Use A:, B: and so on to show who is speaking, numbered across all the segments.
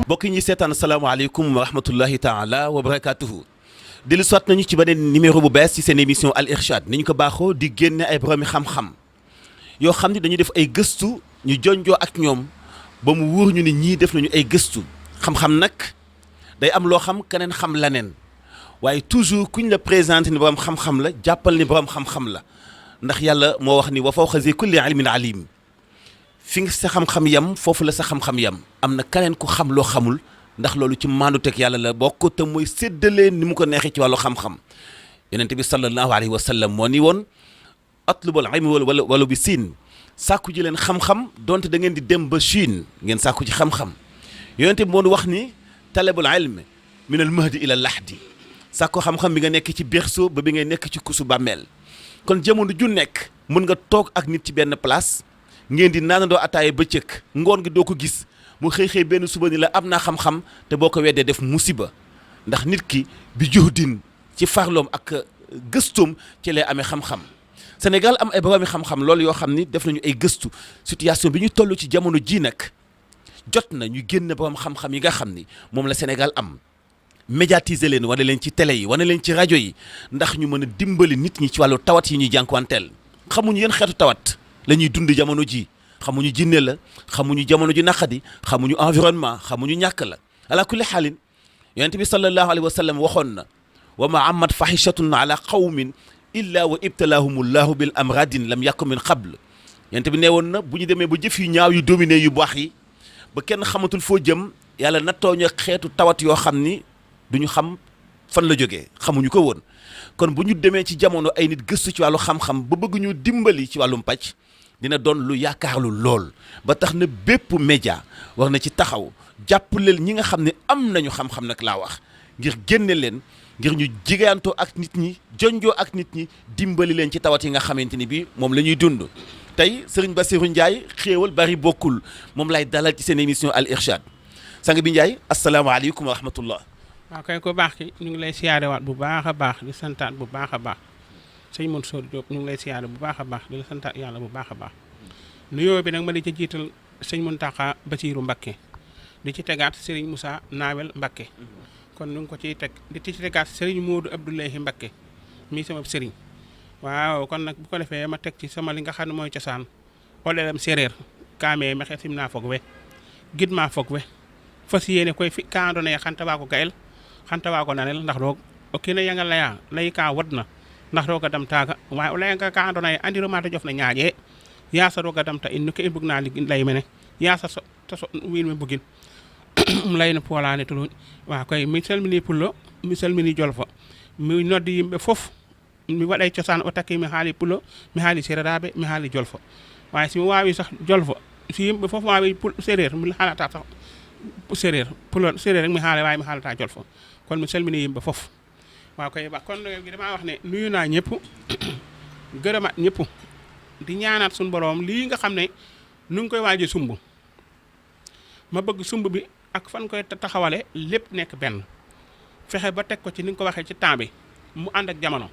A: mbokk yi ñuy seetaan asalaamaaleykum wa rahmatullahi taala wa barakaatuhu. dellu soit nañu ci beneen numéro bu bees ci seen émission Al Irchad ni ñu ko baaxoo di génne ay boroomi xam-xam yoo xam ni dañuy def ay gëstu ñu jonjoo ak ñoom ba mu wóor ñu ni ñii def nañu ay gëstu xam-xam nag day am loo xam keneen xam laneen waaye toujours kuñ la présenté ni borom xam-xam la jàppal ni borom xam-xam la ndax yàlla moo wax ni wa fawqa zi kulli ilmin alim fi nga sa xam-xam yam foofu la sa xam-xam yam am na keneen ku xam loo xamul ndax loolu ci maandu teg yàlla la bokk te mooy séddalee ni mu ko neexee ci wàllu xam-xam yonent bi sallallahu alayhi wa sallam moo ni woon atlubul ilmi wala bi siin sàkku ji leen xam-xam donte da ngeen di dem ba Chine ngeen sàkku ci xam-xam yonent bi moo wax ni talabul ilmi min al mahdi ila lahdi sàkku xam-xam bi nga nekk ci berceau ba bi ngay nekk ci kusu bàmmeel kon jamono ju nekk mën nga toog ak nit ci benn place ngeen di naanandoo ataaye bëccëg ngoon gi doo ko gis mu xëy benn suba ni la am naa xam-xam te boo ko weddee def musiba ndax nit ki bi juhdin ci farloom ak gëstoom ci lay amee xam-xam Sénégal am ay boroomi xam-xam loolu yoo xam ni def nañu ay gëstu situation bi ñu toll ci jamono ji nag jot na ñu génn borom xam-xam yi nga xam ni moom la Sénégal am médiatiser leen wane leen ci télé yi wane leen ci rajo yi ndax ñu mën a dimbali nit ñi ci wàllu tawat yi ñuy jànkuwanteel xamuñu yeen xeetu tawat la ñuy dund jamono ji xamuñu jinne la xamuñu jamono ji naqadi xamuñu environnement xamuñu ñàkk la ala kulli xaalin yonent bi sallallahu alayhi wa sallam waxoon na wa ma amat fahishatun ala qawmin illa wa ibtalahumullahu bil amradin lam yakun min qabl yonent bi nee woon na bu ñu demee ba jëf yu ñaaw yu dominé yu baax yi ba kenn xamatul foo jëm yàlla nattooñu xeetu tawat yoo xam ni duñu xam fan la jógee xamuñu ko woon kon bu ñu demee ci jamono ay nit gëstu ci wàllu xam-xam ba bëgg ñu dimbali ci wàllum pàcc dina doon lu yaakaarlu lool ba tax na bépp média war na ci taxaw jàppaleel ñi nga xam ne am nañu xam-xam nag laa wax ngir génne leen ngir ñu jigaantoo ak nit ñi jonjoo ak nit ñi dimbali leen ci tawat yi nga xamante ni bii moom la ñuy dund tey Serigne Bassirou Ndiaye xéewal bari bokkul moom lay dalal ci seen émission Al Irchad sang bi Ndiaye asalaamaaleykum wa rahmatullah.
B: waaw kay ko baax ki ñu ngi lay siyaarewaat bu baax a baax di santaat bu baax a baax sëñ Mansour Diop ñu ngi lay siyaare bu baax a baax di la santaat yàlla bu baax a baax nuyoo bi nag ma di ci jiital sëñ Mountakha Bassirou Mbacké di ci tegaat Serigne Moussa Nawel Mbacké kon ñu ngi ko ciy teg di ci tegaat Serigne Modou Abdoulaye Mbacké mii sama Serigne waaw kon nag bu ko defee ma teg ci sama li nga xam ne mooy cosaan olelam séeréer kaamee mexe sim naa foog we gid maa foog we fas yéene koy fi ka andoona yee xanta waa ko ga'el xanta waa ko nanel ndax roog o kiin a yanga laya lay ka wadna ndax roga dam taaga waaye o layanga ka andoona yee andiro ma ta jofna ñaaƴee yaasa roga damta in no ke i mbug na lay mene yaasa ta so wiin we mbugin um layno poolane tuluñ waaw koy mi salmini pullo mi salmini jolfo mi noddi yimɓe fof mi waɗay cosaan o takki mi haali pullo mi haali séréraɓe mi haali jolfo waaye simi wawi sax jolfo si yimɓe fof wawi séréer mi haalata sax séréer pulo séréer rek mi haala waawi mi haalata jolfo kon mi salmini yimɓe fof waaw koy ba kon dama wax ne nuyu naa ñëpp gërëmaat ñëpp di ñaanaat suñu borom lii nga xam ne nu ngi koy waaje sumb ma bëgg sumb bi ak fan koy taxawale lépp nekk benn fexe ba teg ko ci ni nga ko waxee ci temps bi mu ànd ak jamono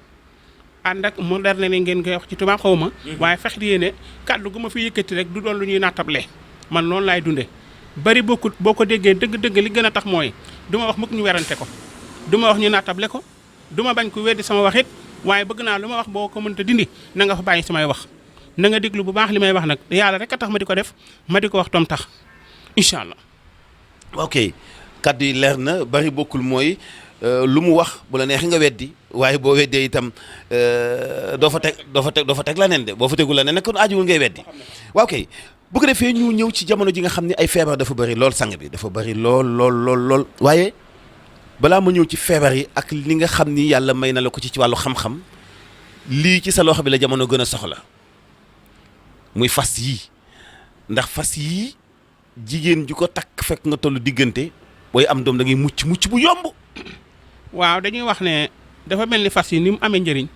B: ànd ak moderne ni ngeen koy wax ci tubaab xaw ma waaye fex di yéene kàddu gu ma fi yëkkati rek du doon lu ñuy nattable man noonu laay dunde bari bokkut boo ko déggee dëgg-dëgg li gën a tax mooy du ma wax mukk ñu werante ko du ma wax ñu nattable ko du ma bañ ko weddi sama waxit waaye bëgg naa lu ma wax boo ko mënta dindi na nga fa bàyyi samay wax na nga déglu bu baax li may wax nag yàlla rek a tax ma di ko def ma di ko wax tom tax incha allah.
A: ok kaddu yi leer na bari bokkul mooy lu mu wax bu la neexee nga weddi waaye boo weddee itam doo fa teg la nen de boo fa tegul la nen kon ajuwul ngay weddi waaw kay bu ko defee ñu ñëw ci jamono ji nga xam ne ay feebar dafa bari lool sang bi dafa bari lool waaye balaa ma ñëw ci feebar yi ak li nga xam ni yàlla may na la ko ci wàllu xam-xam lii ci sa loxo bi la jamono gën a soxla muy fas yii ndax fas yii jigéen ju ko takk fekk nga tollu diggante booy am doom da ngay mucc bu yomb.
B: waaw dañuy wax ne dafa mel ni fas yi ni mu amee njëriñ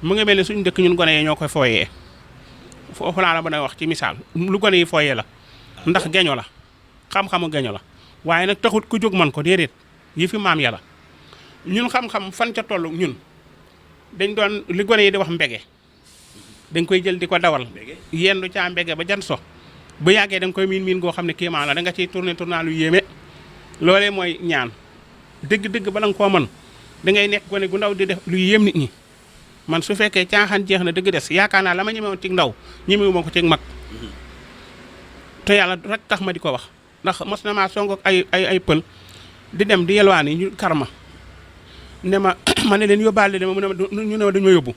B: mu ngi mel ni suñu dëkk ñun gone yi ñoo koy fooyee foofu laa la mën a wax ci misaal lu gone yi fooyee la ndax geño la xam-xamu geño la waaye nag taxut ku jóg man ko déedéet yi fi maam yàlla ñun xam-xam fan ca toll ñun dañ doon li gone yi di wax mbege dañ koy jël di ko dawal yendu caa mbege ba jan so bu yàggee da nga koy miin goo xam ne kéemaan la da nga ciy tourné lu yéeme loolee mooy ñaan dëgg-dëgg bala nga koo mën da ngay nekk gone gu ndaw di def lu yéem nit ñi man su fekkee caaxaan jeex na dëgg des yaakaar naa la ma ñemewoon ci ndaw ñemewu ma ko ci mag te yàlla rek tax ma di ko wax ndax mos na maa song ak ay pël di dem di yelwaan yi ñu karma ne ma ma ne leen yóbbaale dama mu ne ma ñu ne ma dañu ma yóbbu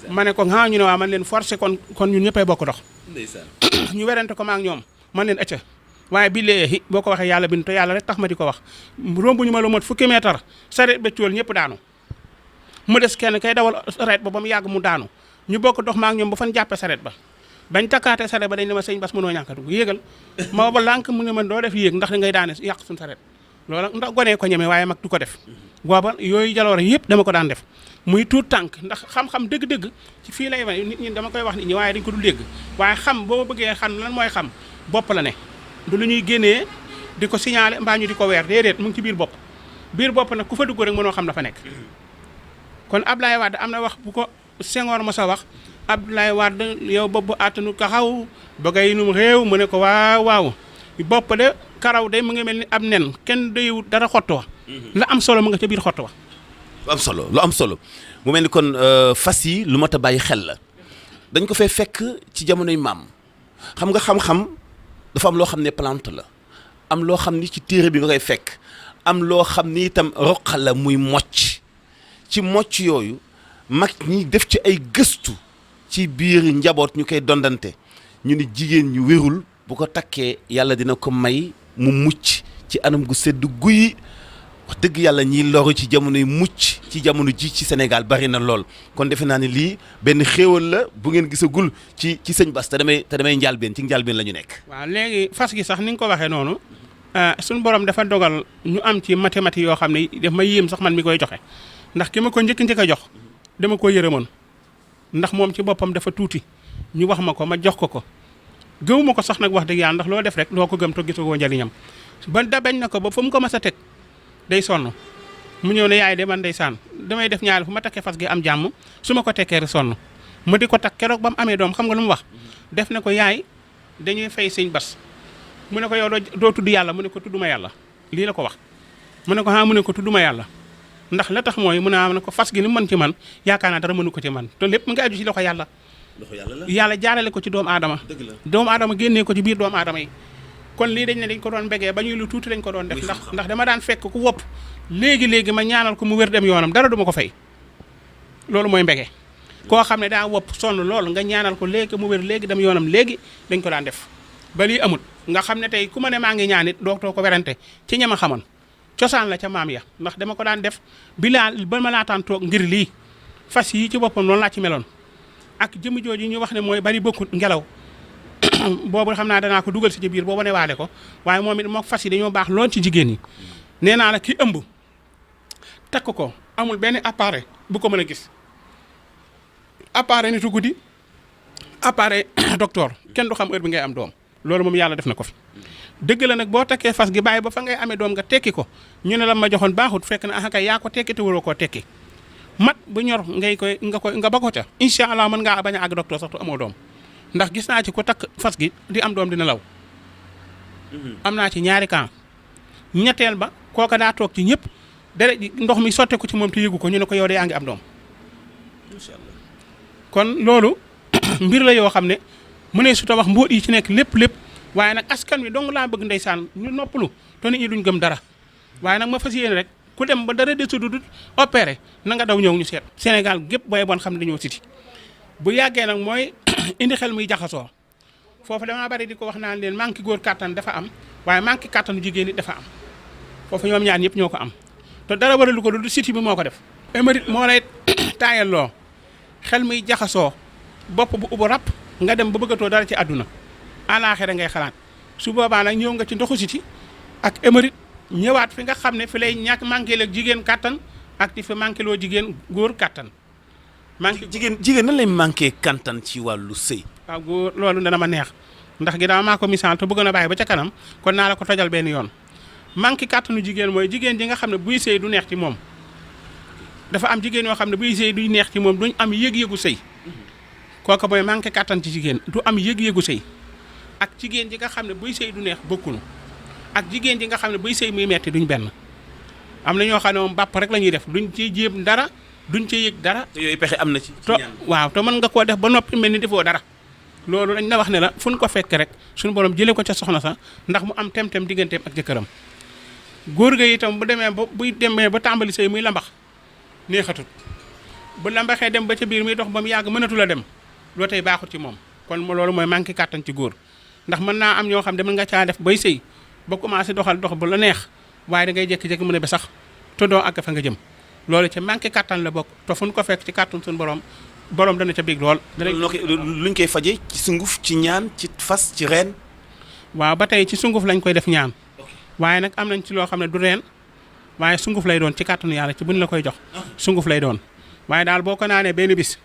B: ma ne ko ah ñu ne waa man leen forcé kon ñun ñëppay bokk dox ñu werante ko ma ak ñoom man leen acca waaye bi léegi boo ko waxee yàlla bind te yàlla rek tax ma di ko wax rombu ñu ma lu mot fukki meetar sareet ba cool ñëpp daanu mu des kenn kay dawal sareet ba mu yàgg mu daanu ñu bokk dox ma ak ñoom ba fan jàppe sareet ba bañ takkaate sareet ba dañ ne ma sëñ Bass mënoo ñàkk a dugg yéegal ma ba lànk mu ne ma doo def yéeg ndax da ngay daane yàq suñu sareet loolu ndax gonee ko ñeme waaye mag du ko def booba yooyu jaloore yëpp dama ko daan def muy tuut tànk ndax xam-xam dëgg-dëgg ci fii lay wane nit ñi dama koy wax nit ñi waaye dañ ko dul dégg waaye xam boo bëggee xam lan mooy xam bopp la ne du lu ñuy génnee di ko signaler mbaa ñu di ko weer déedéet mu ngi ci biir bopp nag ku fa dugg rek mënoo xam la fa nekk kon Abdoulaye Wade am na wax bu ko Senghor ma sa wax Abdoulaye Wade yow bopp bu àttanu kaxaw bëggay num réew mu ne ko waaw bopp de karaw de mu ngi mel ni ab nen kenn doywu dara xottu wa la am solo mu nga ca biir xottu wa
A: lu am solo mu mel ni kon fas yi lu mat a bàyyi xel la dañ ko fay fekk ci jamonoy maam xam nga xam-xam dafa am loo xam ne plante la am loo xam ni ci téere bi nga koy fekk am loo xam ni itam roqa la muy mocc ci mocc yooyu mag ñi def ci ay gëstu ci biir njaboot ñu koy dondante ñu ni jigéen ñu wérul bu ko takkee yàlla dina ko may mu mucc ci anam gu sedd guyi wax dëgg yàlla ñiy loru ci jamonoy mucc ci jamono ji ci Sénégal bari na lool kon defe naa ne lii benn xéewal la bu ngeen gisagul ci sëñ Bass te damay njàlbeen ci njàlbeen la ñu nekk.
B: waaw léegi fas gi sax ni nga ko waxee noonu suñu borom dafa dogal ñu am ci mathématique yoo xam ne daf ma yéem sax man mi koy joxe ndax ki ma ko njëkk a jox dama ko yërëmoon ndax moom ci boppam dafa tuuti ñu wax ma ko ma jox ko gëw ma ko sax nag wax dëgg yàlla ndax loo def rek loo ko gëm te gisagoo njëriñam ba da bañ na ko ba fu mu ko mas a teg day sonn mu ñëw ne yaay de man ndeysaan damay def ñaari fu ma takkee fas gi am jàmm su ma ko tekkee rek sonn ma di ko takk keroog ba mu amee doom xam nga lu mu wax def ne ko yaay dañuy fay sëñ Bass mu ne ko yow doo tudd yàlla mu ne ko tudduma yàlla lii la ko wax mu ne ko mu ne ko tudduma yàlla ndax la tax mooy mu ne ko fas gi ni mu mën ci man yaakaar naa dara mënu ko ci man te lépp mu ngi aju ci loxo yàlla yàlla jaarale ko ci doomu aadama doomu aadama génnee ko ci biir doomu aadama yi kon lii dañ ko doon begee ba ñuy lu tuuti lañ ko doon def ndax dama daan fekk ku wopp léegi ma ñaanal ko mu wér dem yoonam dara duma ko fay loolu mooy mbege koo xam ne daa wopp sonn loolu nga ñaanal ko léegi mu wér léegi dem yoonam léegi dañ ko daan def ba lii amut nga xam ne tey ku ma ne maa ngi ñaan it dootoo ko werante ci ñama xamoon cosaan la ca maam ya ndax dama ko daan def ba ma laataan toog ngir lii fas yi ci boppam noonu laa ci meloon ak jëmm jooju ñu wax ne mooy bari bokkut ngelaw boobu xam naa danaa ko dugal si ci biir boobu ne waale ko waaye moom it moo fas yi dañoo baax lool ci jigéen ñi nee naa la ki ëmb takk ko amul benn appareil bu ko mën a gis appareil nitu guddi appareil docteur kenn du xam heure bi ngay am doom loolu moom yàlla def na ko fi dëgg la nag boo takkee fas gi bàyyi ba fa ngay amee doom nga tekki ko ñu ne la ma joxoon baaxut fekk na kay yaa ko tekki te waroo koo tekki mat bu ñor nga ba ko ca incha allah mën ngaa bañ a àgg docteur sax tu amoo doom ndax gis naa ci ko takk fas gi di am doom dina law am naa ci ñaari camp ñetteel ba kooka daa toog ci ñëpp deret ji ndox mi sotte ko ci moom te yëgu ko ñu ne ko yow de yaa ngi am doom
A: incha allah
B: kon loolu mbir la yoo xam ne mu ne su ta wax mbóot yi ci nekk lépp waaye nag askan wi dong laa bëgg ndeysaan ñu noppalu te nit ñi duñ gëm dara waaye nag ma fas yéene rek ku dem ba dara desudu du opéré na nga daw ñëw ñu seet Sénégal gépp booy bon xam ne dañoo siti bu yàggee nag mooy indi xel muy jaxasoo foofu damaa bari di ko wax naan leen manque góor kàttan dafa am waaye manque kàttanu jigéen it dafa am foofu ñoom ñaar ñëpp ñoo ko am te dara waralu ko lu siti bi moo ko def émérite moo lay taayal loo xel muy jaxasoo bopp bu ubbu ràpp nga dem ba bëggatoo dara ci àdduna àlaaxira ngay xalaat su boobaa nag ñëw nga ci ndoxu siti ak émérite ñëwaat fi nga xam ne fi lay ñàkk manqué leeg jigéen kàttan ak di fi manqué loo jigéen góor kàttan manqué
A: jigéen nan lay manqué kàttan ci wàllu sëy
B: waaw góor loolu dana ma neex ndax ginnaaw maa ko misaal te bëgg na bàyyi ba ca kanam kon naa la ko tojal benn yoon manqué kàttanu jigéen mooy jigéen ji nga xam ne buy sëy du neex ci moom dafa am jigéen yoo xam ne buy sëy duy neex ci moom duñ am yëg-yëgu sëy kooku mooy manqué kàttan ci jigéen du am yëg-yëgu sëy ak jigéen ji nga xam ne buy sëy du neex bokkunu ak jigéen ji nga xam ne buy sëy muy metti duñ benn am na ñoo xam ne moom bàpp rek la ñuy def duñ ci jéem dara duñ ci yëg dara.
A: te yooyu pexe am na ci.
B: waaw te mën nga koo def ba noppi mel ni defoo dara loolu dañ la wax ne la fu ñu ko fekk rek suñu borom jëlee ko ca soxna sa ndax mu am tem-tem digganteem ak jëkkëram góor ga itam bu demee ba tàmbali sëy muy lambax neexatut bu lambaxee dem ba ca biir muy dox ba mu yàgg mënatu la dem loo tey baaxut ci moom kon loolu mooy manqué kàttan ci góor ndax mën naa am ñoo xam ne mën nga caa def bay sëy ba commencé doxal dox bu la neex waaye da ngay jékki-jékki mu ne ba sax te doo àgg fa nga jëm loolu ci manqué kàttan la bokk te fu ñu ko fekk ci kàttan suñu borom dana ca bég lool.
A: luñ koy faje ci sunguf ci ñaan ci fas ci reen.
B: waaw ba tey ci sunguf lañ koy def ñaan waaye nag am nañ ci loo xam ne du reen waaye sunguf lay doon ci kàttanu yàlla ci buñ la koy jox sunguf lay doon waaye daal boo ko naanee benn bis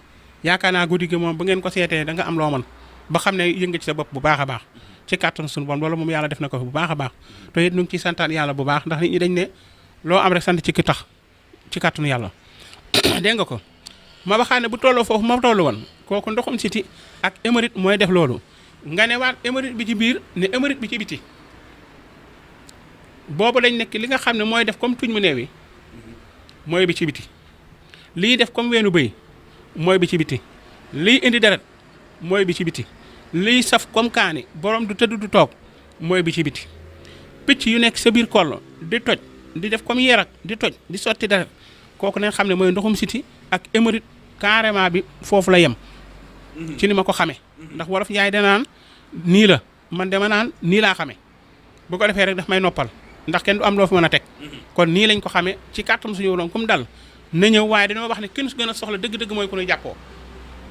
B: yaakaar naa guddi gi moom bu ngeen ko seetee da nga am loo mën ba xam ne yënga ci sa bopp bu baax a baax ci kàttanu suñu borom loolu moom yàlla def na ko fi bu baax a baax te it ñu ngi ciy santaan yàlla bu baax ndax nit ñi dañ ne loo am rek sant ci ki tax ci kàttanu yàlla dégg nga ko ma waxaa ne bu tolloo foofu ma tollu woon kooku ndoxum siti ak hémorroïde mooy def loolu nga ne waat hémorroïde bi ci biir ne hémorroïde bi ci biti boobu lañ nekk li nga xam ne mooy def comme tuñ mu neew yi mooy bi ci biti lii def comme weenu bëy mooy bi ci biti lii indi deret mooy bi ci biti lii saf comme kaani borom du tëdd du toog mooy bi ci biti picc yu nekk sa biir kollo di toj di def comme yerak di toj di sotti deret kooku nañ xam ne mooy ndoxum siti ak hémorroïde carrément bi foofu la yem ci ni ma ko xamee ndax wolof yaay danaan nii la man dama naan nii laa xamee bu ko defee rek daf may noppal ndax kenn du am loo fi mën a teg kon nii lañ ko xamee ci kàttam suñu woon comme dal na ñëw waaye dañoo wax ne kenn su gën a soxla dëgg-dëgg mooy ku ñuy jàppoo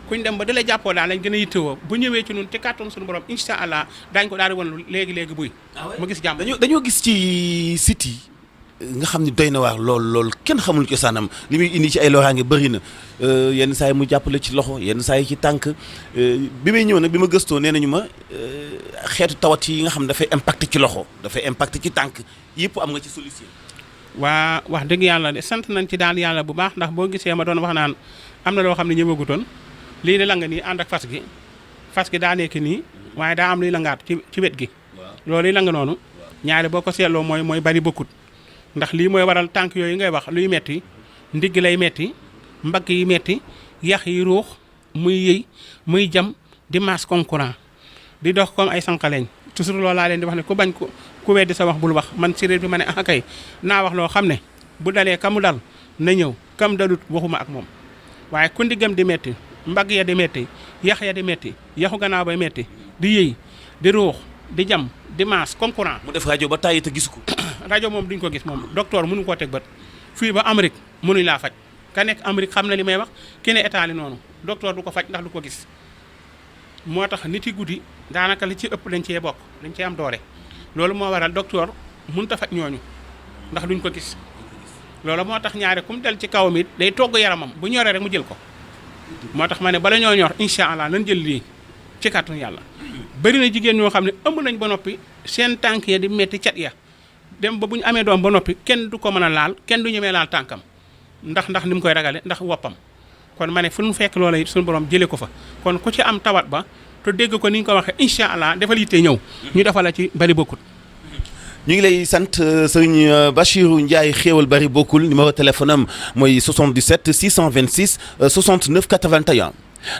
B: kuñ dem ba da la jàppoo daal lañ gën a yittewoo bu ñëwee ci ñun ci kàttam suñu borom incha allah daañu ko daal di wan léegi buy mu gis jàmm
A: dañoo gis ci site yi nga xam ni doy na waar lool kenn xamul cosaanam li muy indi ci ay loraange bëri na yenn saa yi mu jàppale ci loxo yenn saa yi ci tànk bi may ñëw nag bi ma gëstoo nee nañu ma xeetu tawat yi nga xam ne dafay impacté ci loxo dafay impacté ci tànk yëpp am nga ci solution.
B: waa wax dëgg yàlla de sant nañ ci daal yàlla bu baax ndax boo gisee ma doon wax naan am na loo xam ne ñëwagutoon lii de la nga nii ànd ak fas gi daa nekk nii waaye daa am luy langaat ci wet gi loolu yi la nga noonu ñaari boo ko seetloo mooy bari bokkut ndax lii mooy waral tànk yooyu ngay wax luy metti ndigg lay metti mbagg yi metti yax yi ruux muy yëy muy jam di masse concurrent di dox comme ay sànqaleñ toujours loolu laa leen di wax ne ku bañ ku weddi sa wax bul wax man séréer bi ma ne ah kay naa wax loo xam ne bu dalee kamu dal na ñëw kam dalut waxuma ak moom waaye ku ndiggam di metti mbagg ya di metti yax ya di metti yaxu gannaaw bay metti di yëy di ruux di jam di masse concurrent
A: mu def rajo ba tàyyi te gisu ko.
B: rajo moom duñ ko gis moom docteur mënu koo teg bët fii ba Amérique mënuñ laa faj ka nekk Amérique xam na li may wax ki ne état li noonu docteur du ko faj ndax du ko gis moo tax nit yi guddi daanaka li ci ëpp dañ cee bokk dañ cee am doole loolu moo waral docteur mënut a faj ñooñu ndax duñ ko gis loolu moo tax ñaare kum del ci kawam it day togg yaramam bu ñoree rek mu jël ko moo tax ma ne bala ñoo ñor incha allah nañ jël lii ci kàttanu yàlla bëri na jigéen ñoo xam ne ëmb nañ ba noppi seen tànk ya di metti cat ya dem ba bu ñu amee doom ba noppi kenn du ko mën a laal kenn du ñemee laal tànkam ndax ni mu koy ragale ndax woppam kon ma ne fu mu fekk loola it suñu borom jëlee ko fa kon ku ci am tawat ba te dégg ko ni ñu ko waxee incha allah defal yitte ñëw ñu defal la ci bari bokkut.
A: ñu ngi lay sant sëñ Bachirou Ndiaye xéewal bari bokkul numéro téléphone am mooy 77 626 69 81.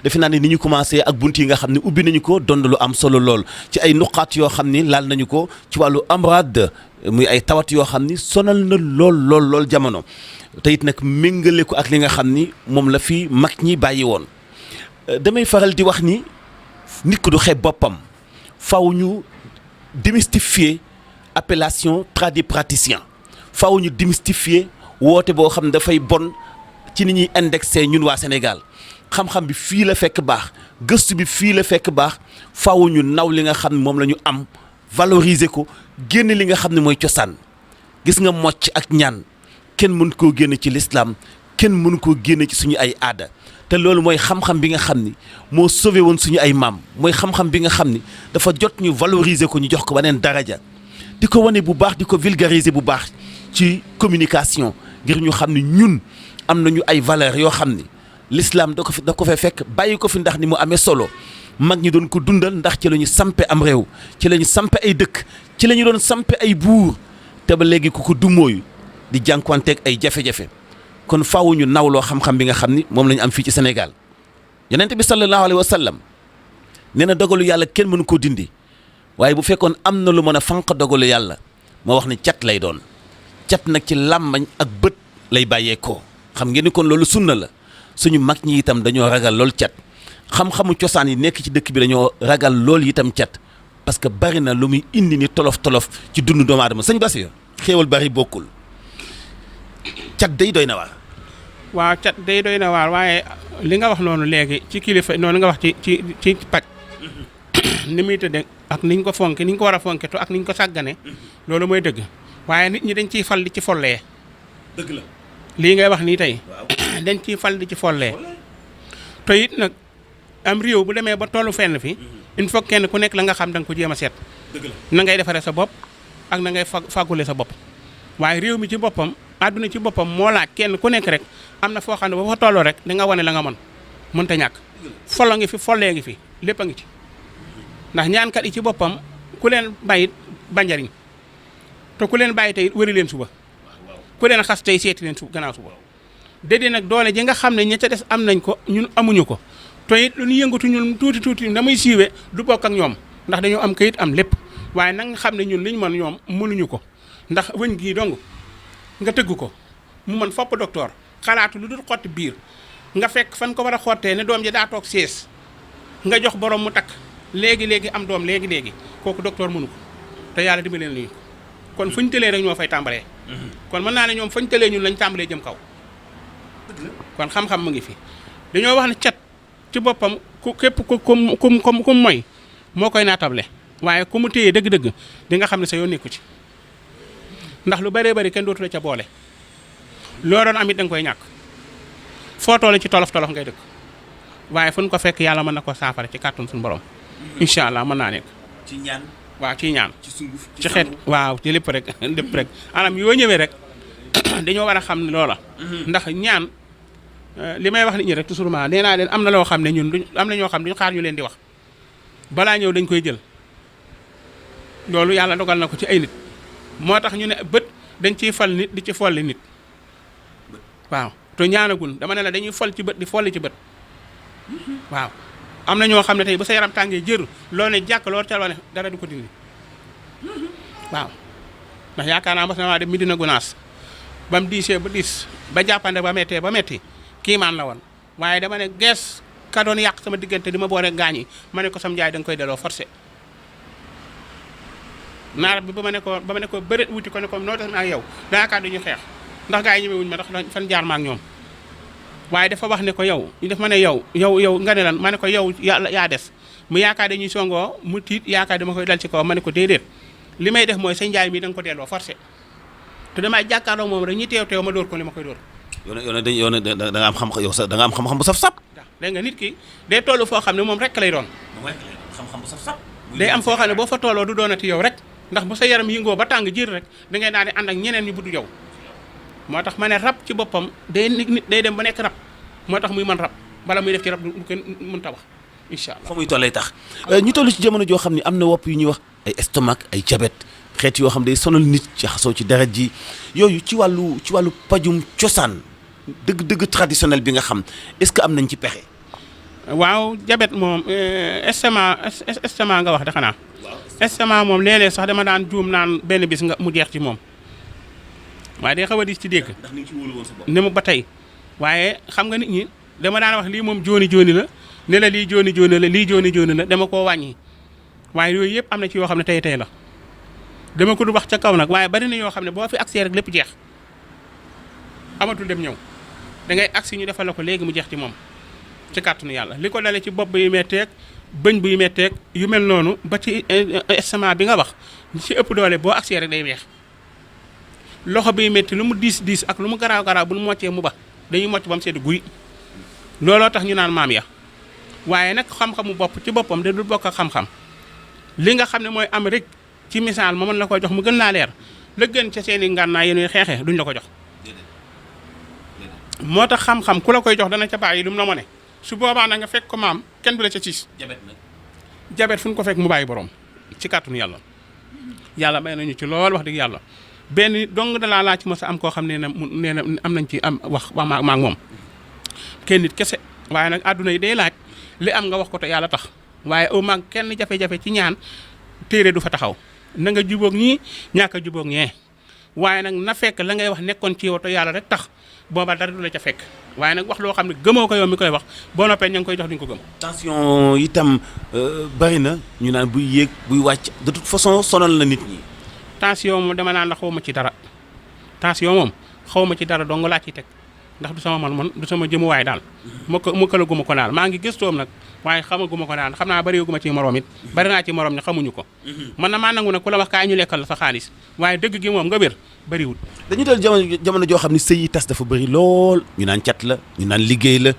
A: defe naa ne ni ñu commencé ak bunt yi nga xam ne ubbi nañu ko doon lu am solo lool ci ay nuqaat yoo xam ni laal nañu ko ci wàllu amrad muy ay tawat yoo xam ni sonal na lool jamono te it nag méngale ko ak li nga xam ni moom la fi mag ñi bàyyi woon. damay faral di wax ni nit ko du xeeb boppam faw ñu démystifier appellation tradipraticien faw ñu démystifier woote boo xam ne dafay bon ci ni ñuy indexé ñun waa Sénégal. xam-xam bi fii la fekk baax gëstu bi fii la fekk baax faaw ñu naw li nga xam ne moom la ñu am valoriser ko génn li nga xam ne mooy cosaan gis nga mocc ak ñaan kenn mën koo génn ci lislaam kenn mën koo génn ci suñu ay aada te loolu mooy xam-xam bi nga xam ni moo sauvé woon suñu ay maam mooy xam-xam bi nga xam ni dafa jot ñu valoriser ko ñu jox ko beneen daraja di ko wane bu baax di ko vulgariser bu baax ci communication ngir ñu xam ni ñun am nañu ay valeurs yoo xam ni l'islam da ko fee fekk bàyyi ko fi ndax ni mu amee solo mag ñi doon ko dundal ndax ci la ñu sampe am réew ci la ñu sampe ay dëkk ci la ñu doon sampe ay buur te ba léegi ku ko dummóoyu di jànkuwanteeg ay jafe-jafe kon faaw ñu nawloo xam-xam bi nga xam ni moom la ñu am fii ci Sénégal yonent bi sallallahu alayhi wa sallam nee na dogalu yàlla kenn mënu koo dindi waaye bu fekkoon am na lu mën a fanq dogalu yàlla moo wax ni cat lay doon cat nag ci làmmañ ak bët lay bàyyeekoo xam ngeen ni kon loolu sunna la suñu mag ñi itam dañoo ragal lool cat xam-xamu cosaan yi nekk ci dëkk bi dañoo ragal lool itam cat parce que bari na lu muy indi ni tolof-tolof ci dundu doomu aadama sëñ Bassirou xéewal bari bokkul cat day doy na waar.
B: waaw cat day doy na waar waaye li nga wax noonu léegi ci kilifa noonu nga wax ci paj ni muy tëddee ak niñ ko fonke niñ ko war a fonke to ak niñ ko sàggane loolu mooy dëgg waaye nit ñi dañ ciy fal di ci follee.
A: dëgg la
B: lii ngay wax nii tey dañ ciy fal di ci follee te it nag am réew bu demee ba tollu fenn fi il faut kenn ku nekk la nga xam da nga ko jéem a seet.
A: dëgg la
B: na ngay defaree sa bopp ak na ngay fàggule sa bopp waaye réew mi ci boppam àdduna ci boppam moo laaj kenn ku nekk rek am na foo xam ne ba fa tolloo rek da nga wane la nga mënta ñàkk folo ngi fi follee ngi fi lépp a ngi ci ndax ñaankat yi ci boppam ku leen bàyyit ba njariñ te ku leen bàyyi tey wëri leen suba ku leen xas tey seeti leen gannaaw suba déedéet nag doole ji nga xam ne ña ca des am nañ ko ñun amuñu ko te it lu ñu yëngatu ñun tuuti na muy siiwee du bokk ak ñoom ndax dañoo am kayit am lépp waaye nag nga xam ne ñun liñ mën ñoom mënuñu ko ndax wëñ gii dong nga tëgg ko mu mën fopp docteur xalaatu lu dul xotti biir nga fekk fan ko war a xottee ne doom ji daa toog sees nga jox borom mu takk léegi am doom léegi kooku docteur mënu ko te yàlla dimbali leen ñu kon fuñ tëlee rek ñoo fay tàmbalee. kon mën naa ne ñoom fañ tëlee ñun lañ tàmbalee jëm kaw. kon xam-xam mu ngi fi dañoo wax ne cat ci boppam ku képp ku mooy moo koy naatable waaye ku mu téye dëgg-dëgg di nga xam ne sa yoon nekku ci ndax lu bëree bëri kenn dootu la ca boole loo doon am it da nga koy ñàkk foo toll ci tolof-tolof ngay dëkk waaye fu ñu ko fekk yàlla mën na ko saafara ci kàttun suñu borom incha allah mën naa nekk.
A: ci ñaan
B: waaw ci ñaan
A: ci sunguf
B: ci xeet waaw ci lépp rek anam yoo ñëwee rek dañoo war a xam ne loola. ndax ñaan li may wax nit ñi rek toujours nee naa leen am na loo xam ne ñun am na ñoo xam duñ xaar ñu leen di wax balaa ñëw dañ koy jël loolu yàlla dogal na ko ci ay nit moo tax ñu ne bët dañ ciy fal nit di ci folli nit waaw te ñaanagul dama ne la dañuy fol ci bët di folli ci bët waaw am na ñoo xam ne tey bu sa yaram tàngee jër loo ne jàkk loolu ca ne dara du ko dindi waaw ndax yaakaar naa mas na maa dem Medina Gunaas ba mu diisee ba diis ba jàppande ba mettee ba metti kiimaan la woon waaye dama ne gees ka doon yàq sama diggante di ma boole gaañ yi ma ne ko sam njaay da nga koy delloo forcé naar bi ba ma ne ko bëreet wuti ko ne ko noo tax ak yow daakaar duñu xeex ndax gaa yi ñëwee wuñu ma ndax fan jaar ma ak ñoom waaye dafa wax ne ko yow daf ma ne yow nga ne lan ma ne ko yow yaa des mu yaakaar dañuy songoo mu tiit yaakaar dama koy dal ci kaw ma ne ko déedéet li may def mooy sa njaay mi da nga ko delloo forcé te damay jàkkaarloo moom rek ñi teew ma dóor ko li ma koy dóor.
A: yow da nga am xam-xam yow sax da nga am xam-xam bu saf-saf.
B: dégg nga nit ki day toll foo xam ne moom rek lay doon.
A: xam-xam bu saf-saf.
B: day am foo xam ne boo fa tolloo du doonati yow rek ndax bu sa yaram yëngoo ba tàng jër rek da ngay daal di ànd ak ñeneen ñu buddu yow moo tax ma ne rab ci boppam nit day dem ba nekk rab moo tax muy mën rab bala muy def ci rab du kenn mënta wax incha allah.
A: fa muy tollee tax ñu toll ci jamono joo xam ne am na wopp yu ñuy wax ay estomac ay diabète xeet yoo xam day sonal nit ci xasoo ci deret ji yooyu ci wàllu pajum cosaan dëgg traditionnel bi nga xam est-ce que am nañ ci pexe.
B: waaw diabète moom estomac nga wax de xanaa. estomac moom léeg-léeg sax dama daan juum naan benn bis nga mu jeex ci moom waaye day xaw a dis ci dégg.
A: ndax ni nga ci wóolu woon sa bopp.
B: ne ma ba tey waaye xam nga nit ñi dama daan wax lii moom jooni la ne la lii jooni la lii jooni la dama koo wàññi waaye yooyu yëpp am na ci yoo xam ne tey la dama ko du wax ca kaw nag waaye bari na yoo xam ne boo fi accès rek lépp jeex amatul dem ñëw da ngay agsi ñu defal la ko léegi mu jeex ci moom ci kàttanu yàlla li ko dale ci bopp yu metteeg bëñ buy metteeg yu mel noonu ba ci estomac bi nga wax ci ëpp doole boo accès rek day weex loxo biy metti lu mu diis ak lu mu garaaw bu nu moccee mu ba dañuy mocc ba mu sedd guy looloo tax ñu naan maam ya waaye nag xam-xamu bopp ci boppam da dul bokk ak xam-xam li nga xam ne mooy am rek ci misaal ma mën la ko jox mu gën laa leer la gën ca seen i ngànnaay yéen xeexee duñ la ko jox moo tax xam-xam ku la koy jox dana ca bàyyi lu mu la mone su boobaa na nga fekk ko maam kenn du la ca siis jabet fu ñu ko fekk mu bàyyi borom ci kàttanu yàlla may nañu ci lool wax dëgg yàlla benn dong dalaa laa ci mos a am koo xam ne nee na am nañ ci am wax ma ak moom kenn nit kese waaye nag àdduna yi day laaj li am nga wax ko te yàlla tax waaye au mag kenn jafe-jafe ci ñaan téere du fa taxaw na nga jubóog ñii ñàkk a jubóog ñee waaye nag na fekk la ngay wax nekkoon ci yow te yàlla rek tax booba dara du la ca fekk waaye nag wax loo xam ne gëmoo ko yow mi koy wax boo noppee ña ngi koy jox duñ ko gëm.
A: tension itam bari na ñu naan buy yéeg buy wàcc de toute façon sonal na nit ñi.
B: tension moom dama naan la xaw ma ci dara tension moom xaw ma ci dara dong laa ciy teg ndax du sama man du sama jëmuwaay daal mëkkalaguma ko daal maa ngi gëstoom nag waaye xamaguma ko daal xam naa bariwuma ci morom it bari naa ci morom ñi xamuñu ko man na maa nangu nag ku la wax kaay ñu lekkal la sa xaalis waaye dëgg gi moom nga wér bariwul.
A: dañu dal jamono joo xam ne sëy yi tas dafa bëri lool ñu naan cat la ñu naan liggéey la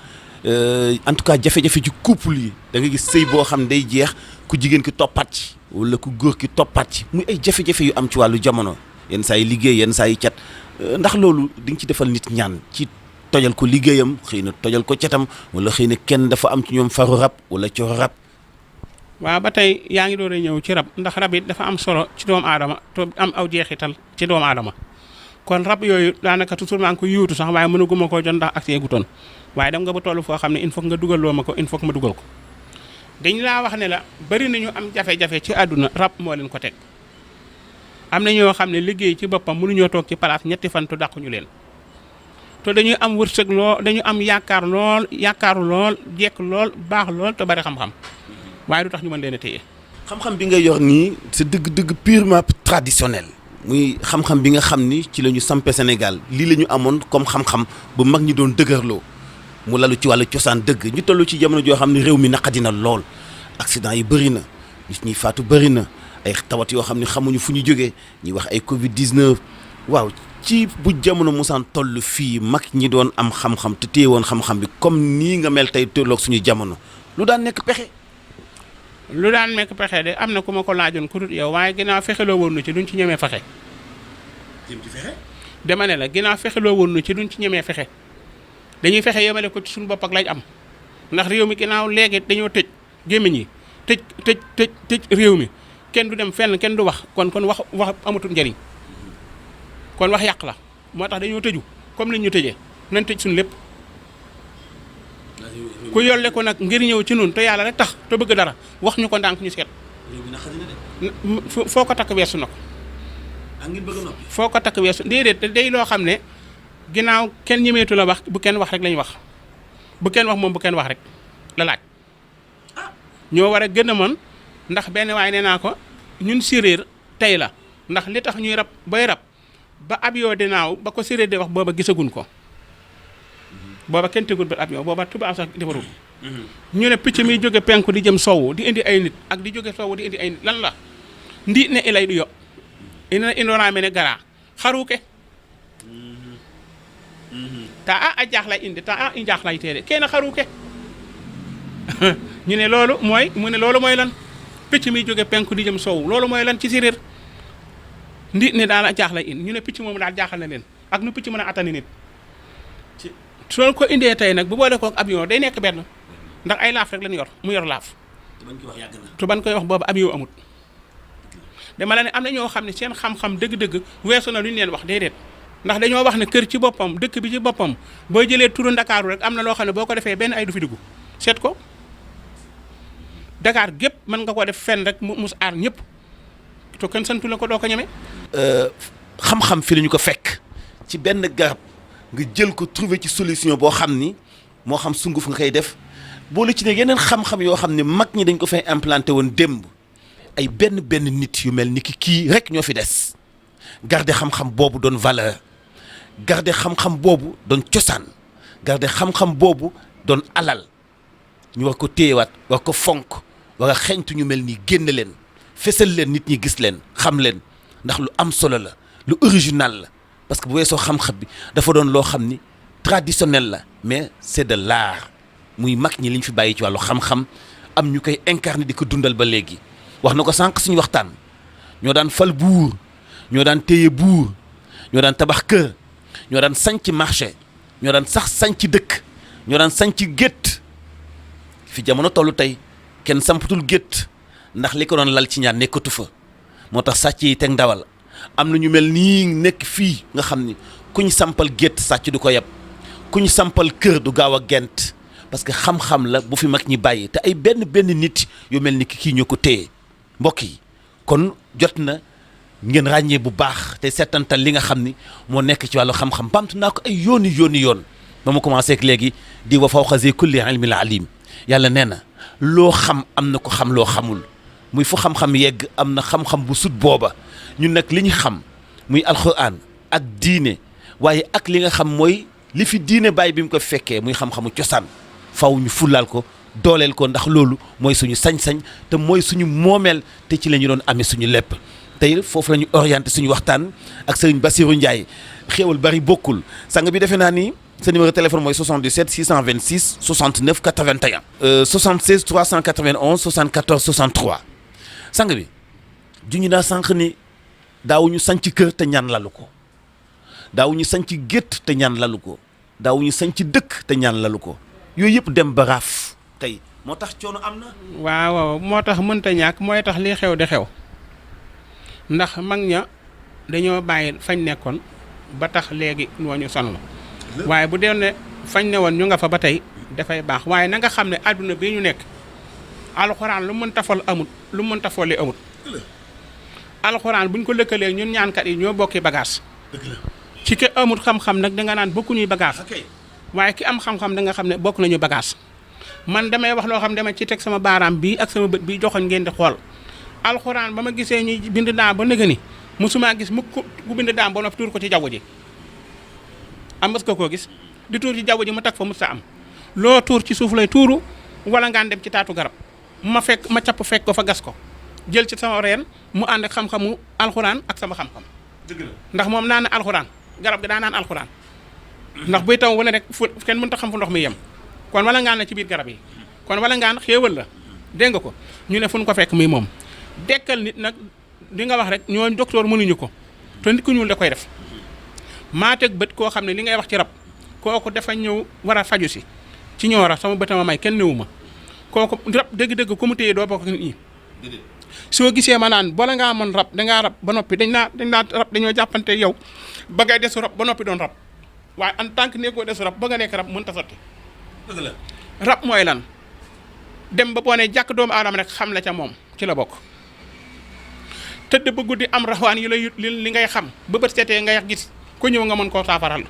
A: en tout cas jafe-jafe ci couple yi da nga gis sëy boo xam ne day jeex ku jigéen ki toppaat ci wala ku góor ki toppaat ci muy ay jafe-jafe yu am ci wàllu jamono yenn saa yi liggéey yenn saa yi cat ndax loolu di nga ci defal nit ñaan ci tojal ko liggéeyam xëy na tojal ko catam wala xëy na kenn dafa am ci ñoom faru rab wala coro rab.
B: waaw ba tey yaa ngi doon ñëw ci rab ndax rab it dafa am solo ci doomu aadama te am aw jeexital ci doomu aadama kon rab yooyu daanaka toujours maa ngi ko yuutu sax waaye mënaguma koo jot ndax ak see gutoon waaye dem nga ba toll foo xam ne il faut nga dugal loo ma ko il faut que ma dugal ko dañ laa wax ne la bari nañu am jafe-jafe ci àdduna rab moo leen ko teg am na ñoo xam ne liggéey ci boppam mënuñoo toog ci place ñetti fan tu dàquñu leen te dañuy am wërsëg lool dañu am yaakaaru lool jekk lool baax lool te bari xam-xam waaye du tax ñu mën leen a téye.
A: xam-xam bi nga yor nii c'est dëgg-dëgg purement traditionnel muy xam-xam bi nga xam ni ci la ñu sampe Sénégal lii la ñu amoon comme xam-xam bu mag ñi doon dëgërloo mu lalu ci wàllu cosaan dëgg ñu toll ci jamono joo xam ne réew mi naqadina lool accident yi bëri na nit ñi faatu bëri na ay tawat yoo xam ne xamuñu fu ñu jógee ñuy wax ay Covid 19 waaw. ci bu jamono musaan toll fii mag ñi doon am xam-xam te téye woon xam-xam bi comme nii nga mel tey tolloog suñu jamono lu daan nekk pexe.
B: lu daan nekk pexe de am na ku ma ko laajoon ku dul yow waaye ginnaaw fexeloo woon nu ci duñ ci ñemee fexe.
A: jëm ci fexe.
B: dama ne la ginnaaw fexeloo woon nu ci duñ ci ñemee fexe dañuy fexe yemale ko ci suñu bopp ak lañ am ndax réew mi ginnaaw léegi dañoo tëj gémmiñ yi tëj réew mi kenn du dem fenn kenn du wax kon wax amatul njëriñ. kon wax yàq la moo tax dañoo tëju comme ni ñu tëjee nañ tëj suñu lépp ku yolle ko nag ngir ñëw ci nun te yàlla rek tax te bëgg dara wax ñu ko ndànk ñu seet. foo ko takk weesu na ko. foo ko takk weesu déedéet day loo xam ne ginnaaw kenn ñemeetu la wax bu kenn wax rek lañu wax bu kenn wax moom bu kenn wax rek la laaj ñoo war a gën a mën ndax benn waaye nee naa ko ñun séeréer tey la ndax li tax ñuy rab bay rab. ba avion dinaaw ba ko séeréer di wax booba gisaguñ ko booba kenn tegul ba avion booba tubaab sax defarul ñu ne picc miy jóge penku di jëm sowwu di indi ay nit ak di jóge sowwu di indi ay nit lan la ndi ne ilay du yo ina indoraame ne gara xaruke ta a jaaxlay indi ta a i jaaxlay teede kenn xaruke ñu ne loolu mooy mu ne loolu mooy lan picc miy jóge penku di jëm sowwu loolu mooy lan ci séeréer ndi ne daal a jaaxlay in ñu ne picc moomu daal jaaxal na leen ak nu picc mën a attani nit soo ko indee tey nag bu boole ko ak avion day nekk benn ndax ay laaf rek lañ yor mu yor laaf te ban koy wax boobu avion amut dama la ne am na ñoo xam ne seen xam-xam dëgg-dëgg weesu na lu ñu leen wax déedéet ndax dañoo wax ne kër ci boppam dëkk bi ci boppam boo jëlee turu Ndakaaru rek am na loo xam ne boo ko defee benn ay du fi dugg seet ko Dakar gépp mën nga ko def fenn rek mu aar ñëpp te kenn santu la ko doo ko ñeme.
A: xam-xam fi la ñu ko fekk ci benn garab nga jël ko trouver ci solution boo xam ni moo xam sunguf nga koy def boole ci ne yeneen xam-xam yoo xam ne mag ñi dañ ko fay implanté woon démb ay benn nit yu mel ni kii rek ñoo fi des garder xam-xam boobu doon valeur garder xam-xam boobu doon cosaan garder xam-xam boobu doon alal ñu war ko téyewaat war ko fonk war a xeeñtu ñu mel ni génn leen fesal leen nit ñi gis leen xam leen ndax lu am solo la lu original la parce que bu weesoo xam-xam bi dafa doon loo xam ni traditionnel la mais c'est de l'art muy mag ñi li ñu fi bàyyi ci wàllu xam-xam am ñu koy incarner di ko dundal ba léegi wax na ko sànq suñu waxtaan ñoo daan fal buur ñoo daan téye buur ñoo daan tabax kër ñoo daan sanc marché ñoo daan sax sanc dëkk ñoo daan sanc gétt fi jamono tollu tey kenn sampatul gétt ndax li ko doon lal ci ñaan nekkatu fa moo tax sàcc yi teg ndawal am na ñu mel nii nekk fii nga xam ni kuñ sampal gétt sàcc du ko yeb kuñ sampal kër du gaaw a gent parce que xam-xam la bu fi mag ñi bàyyi te ay benn nit yu mel ni kii ñoo ko téye mbokk yi kon jot na ngeen ràññee bu baax te seetantal li nga xam ni moo nekk ci wàllu xam-xam bamtu naa ko ay yoon ba ma commencé ak léegi di wa fawqa zi kulli ilmin alim yàlla nee na loo xam am na ko xam loo xamul muy fu xam-xam yegg am na xam-xam bu sut booba ñun nag li ñu xam muy alxuraan ak diine waaye ak li nga xam mooy li fi diine bàyyi bi mu ko fekkee muy xam-xamu cosaan faw ñu fullaal ko dooleel ko ndax loolu mooy suñu sañ-sañ te mooy suñu moomeel te ci la ñu doon amee suñu lépp tey foofu la ñu orienté suñu waxtaan ak sëriñ Bassirou Ndiaye xéewal bari bokkul sang bi defe naa ni sa numéro téléphone mooy 77 626 69 81 76 391 74 63 sang bi juñu naa sànq ni daawuñu sanc kër te ñaan lalu ko daawuñu sanc gétt te ñaan lalu ko daawuñu sanc dëkk te ñaan lalu ko yooyu yëpp dem ba raaf tey moo tax coono am na.
B: waaw moo tax mënta ñàkk mooy tax lii xew di xew ndax mag ña dañoo bàyyi fañ nekkoon ba tax léegi ñooñu sonn la waaye bu dee ne fañ ne woon ñu nga fa ba tey dafay baax waaye na nga xam ne àdduna bii ñu nekk alxuraan lu mën tafal amut lu mën tafali amut alxuraan buñ ko lëkkalee ñun ñaankat yi ñoo bokki bagage ci ki amut xam-xam nag danga naan bokkuñuy bagage waaye ki am xam-xam da nga xam ne bokk nañu bagage man damay wax loo xam dama ci teg sama baaraam bii ak sama bët bii joxoñ ngeen di xool alxuraan ba ma gisee ñuy bind daam ba nëga ni mosumaa gis mukk ku bind daam ba noppi tuur ko ci jaww ji am mas ko koo gis di tuur ci jaww ji mu tag fa mos sa am loo tuur ci suuf lay tuuru wala ngaan dem ci taatu garab ma capp fekk ko fa gas ko jël ci sama reen mu ànd ak xam-xamu alxuraan ak sama xam-xam ndax moom naan na alxuraan garab gi daa naan alxuraan ndax buy taw wala rek fu kenn mënut a xam fu ndox mi yem kon wala ngaan la ci biir garab yi kon wala ngaan xéewal la dégg nga ko ñu ne fu ñu ko fekk muy moom dekkal nit nag di nga wax rek ñooñu docteur mënuñu ko te nit ku ñuul da koy def maa teg bët koo xam ne li ngay wax ci rab kooku dafa ñëw war a faju si ci ñoora sama bëtama may kenn néewu ma kooku rab dëgg-dëgg ku mu téye doo bokk ak nit ñi soo gisee ma naan bala ngaa mën rab dangaa rab ba noppi dañ naa rab dañoo jàppante yow ba ngay desu rab ba noppi doon rab waaye en tant que nekkoo desu rab ba nga nekk rab mënut a sotti rab mooy lan dem ba boo ne jàkk doomu aadama rek xam la ca moom ci la bokk tëdd ba guddi am raxwaan yu lay li ngay xam ba bët seetee ngay gis ku ñëw nga mën koo saafaral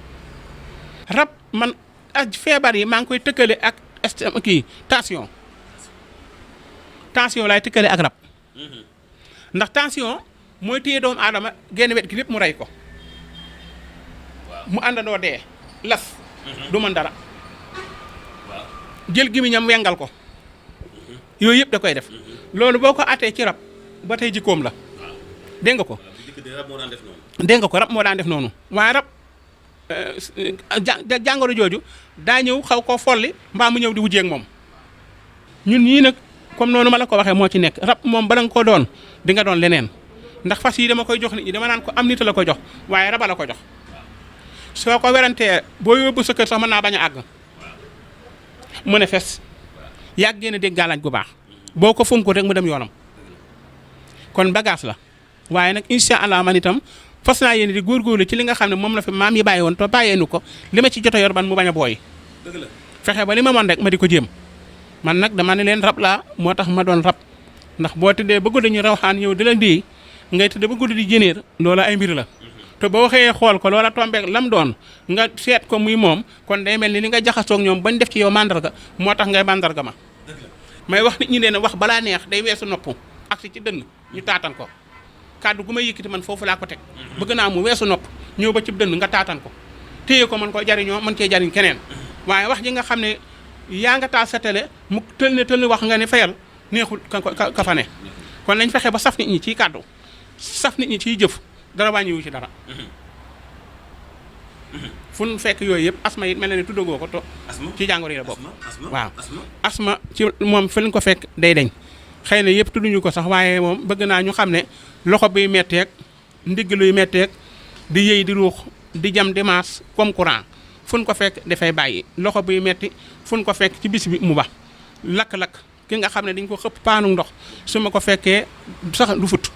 B: rab man ak feebar yi maa ngi koy tëkkale ak tension laay tëkkale ak rab ndax tension mooy téye doomu aadama genn wet gi lépp mu rey ko mu àndandoo dee las du mën dara jël gémmiñam wengal ko yooyu yëpp da koy def loolu boo ko attee ci rab ba tey jikkoom la dégg nga ko dégg nga ko rab moo daan def noonu waaye rab jàngoro jooju daa ñëw xaw koo folli mbaa mu ñëw di wujjeeg moom ñun ñii nag comme noonu ma la ko waxee moo ci nekk rab moom bala nga ko doon di nga doon leneen ndax fas yi dama koy jox nit ñi dama naan ko am nit la ko jox waaye raba la ko jox soo ko werantee boo yóbbu sa kër sax mën naa bañ a àgg mu ne fes yàgg génn dégg gàllaaj gu baax boo ko fonko rek mu dem yoonam kon bagage la waaye nag incha allah man itam fas naa yéene di góorgóorlu ci li nga xam ne moom la fi maam yi bàyyi woon te bàyyeenu ko li ma ci jot a yor ban mu bañ a booy fexe ba li ma mën rek ma di ko jéem man nag dama ne leen rab laa moo tax ma doon rab ndax boo tëddee ba guddi ñu rawxaan ñëw di la déey ngay tëddee ba guddi di jëneer loola ay mbir la te boo xëyee xool ko loola tombeek lam doon nga seet ko muy moom kon day mel ni li nga jaxasoog ñoom bañ def ci yow mandarga moo tax ngay mandarga ma may wax nit ñi ne wax balaa neex day weesu nopp ak si ci dënn ñu taatan ko kàddu gu may yëkkati man foofu laa ko teg bëgg naa mu weesu nopp ñëw ba ci dënn nga taatan ko téye ko mën ko jariñoo mën cee jariñ keneen waaye wax ji nga xam ne yaa nga taal sa télé mu tël wax nga ne fayal neexul ka fa ne kon nañ fexe ba saf nit ñi ciy kàddu saf nit ñi ciy jëf dara wàññiwu ci dara fu nu fekk yooyu yëpp asma yi mel na ne tuddagoo ko to ci jàngoro yi la bokk waaw asma ci moom fi ñu ko fekk day deñ xëy na yëpp tudduñu ko sax waaye moom bëgg naa ñu xam ne loxo biy metteeg ndigg luy metteeg di yëy di ruux di jam di maas comme courant fu ñu ko fekk dafay bàyyi loxo biy metti fu ñu ko fekk ci bis bi mu ba lakk-lakk ki nga xam ne dañ ko xëpp paanu ndox su ma ko fekkee sax du fut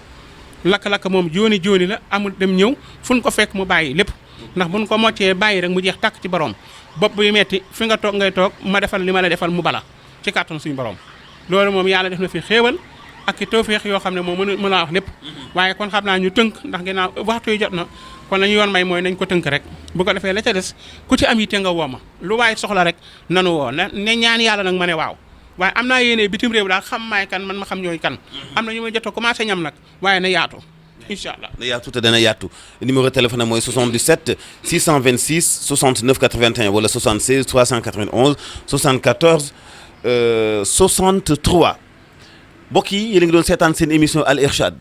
B: lakk-lakk moom jooni jooni la amul dem ñëw fu ñu ko fekk mu bàyyi lépp ndax buñ ko moccee bàyyi rek mu jeex tàkk ci borom bopp bi metti fi nga toog ngay toog ma defal li ma la defal mu bala ci kàttan suñu borom loolu moom yàlla def na fi xéewal ak i tawfeex yoo xam ne moom mën a wax lépp waaye kon xam naa ñu tënk ndax ginnaaw waxtu yi jot na kon la ñu yoon may mooy nañ ko tënk rek bu ko defee la ca des ku ci am yitte nga woo ma lu waaye soxla rek nanu woo ne ñaan yàlla nag ma ne waaw waaye am naa yéene bitim réew daal xam maay kan man ma xam ñooy kan am na ñu may jot a commencé ñam nag waaye na yaatu incha allah
A: na yaatu te dana yaatu numéro téléphone mooy 77 626 69 81 wala 76 391 74 63 mbokk yi yéen a ngi doon seetaan seen émission Al Irshad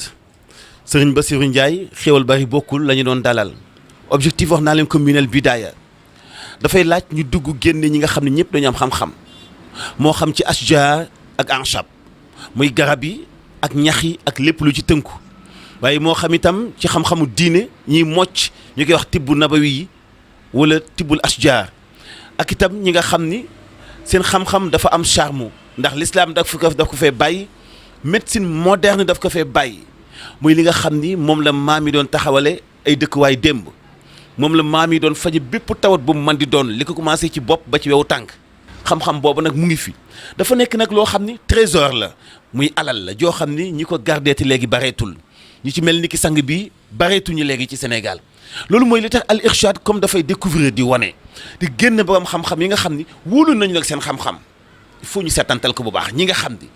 A: Serigne Bassirou Ndiaye xéwal bari bokkul la ñu doon dalal objectif wax naa leen ko minal bidaaya dafay laaj ñu dugg génne ñi nga xam ne ñëpp dañu am xam-xam moo xam ci ashjar ak anshab muy garab yi ak ñax yi ak lépp lu ci tënku waaye moo xam itam ci xam-xamu diine ñiy mocc ñu koy wax tibbu nabawi yi wala tibbul ashjar ak itam ñi nga xam ni seen xam-xam dafa am charme ndax l'islam daf ko fee bàyyi médecine moderne daf ko fee bàyyi muy li nga xam ni moom la maam yi doon taxawale ay dëkkuwaay démb moom la maam yi doon faje bépp tawat bu mu mën di doon li ko commencé ci bopp ba ci wewu tànk xam-xam boobu nag mu ngi fi dafa nekk nag loo xam ni trésor la muy alal la joo xam ni ñi ko gardeeti léegi bareetul ñi ci mel ni ki sang bi bareetuñu léegi ci Sénégal loolu mooy li tax Al Irshad comme dafay découvrir di wane di génn borom xam-xam yi nga xam ni wóolu nañu nag seen xam-xam il faut ñu seetantal ko bu baax ñi nga xam ni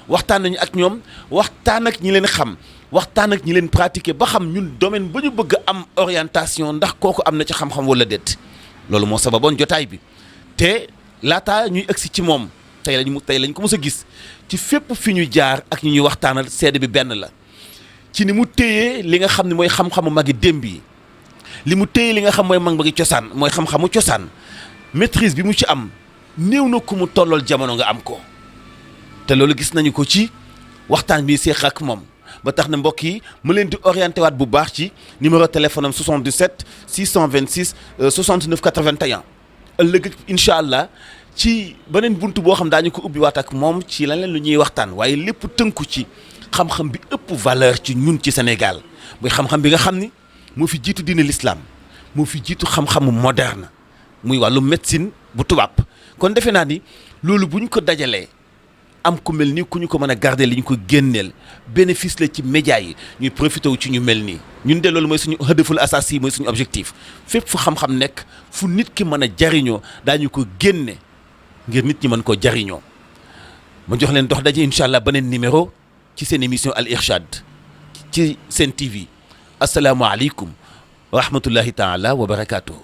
A: waxtaan nañu ak ñoom waxtaan ak ñi leen xam waxtaan ak ñi leen pratiquer ba xam ñun domaine ba ñu bëgg am orientation ndax kooku am na ci xam-xam wala déet loolu moo sababoon jotaay bi te laataa ñuy agsi ci moom tey lañ ko mës a gis ci fépp fi ñu jaar ak ñi ñuy waxtaanal seede bi benn la ci ni mu téyee li nga xam ne mooy xam-xamu magi démb yi li mu téye li nga xam mooy magi cosaan mooy xam-xamu cosaan maîtrise bi mu ci am néew na ku mu tollool jamono nga am ko te loolu gis nañu ko ci waxtaan bi seeq ak moom ba tax na mbokk yi mu leen di orienté waat bu baax ci numéro téléphone am 77 626 69 81 ëllëg incha allah ci beneen buntu boo xam daañu ko ubbi waat ak moom ci leneen lu ñuy waxtaan waaye lépp tënku ci xam-xam bi ëpp valeur ci ñun ci Sénégal muy xam-xam bi nga xam ni moo fi jiitu diine l'islam moo fi jiitu xam-xamu moderne muy wàllu médecine bu tubaab kon defe naa ni loolu bu ñu ko dajalee am ku mel nii ku ñu ko mën a garder li ñu ko génneel bénéfice la ci média yi ñuy profité wu ci ñu mel nii ñun de loolu mooy suñu hëdëful asasi mooy suñu objectif fépp fu xam-xam nekk fu nit ki mën a jariñoo daañu ko génne ngir nit ñi mën koo jariñoo ma jox leen dox daje incha allah beneen numéro ci seen émission Al Irshad ci seen TV asalaamualeykum wa rahmatullahi taala wa barakaatuhu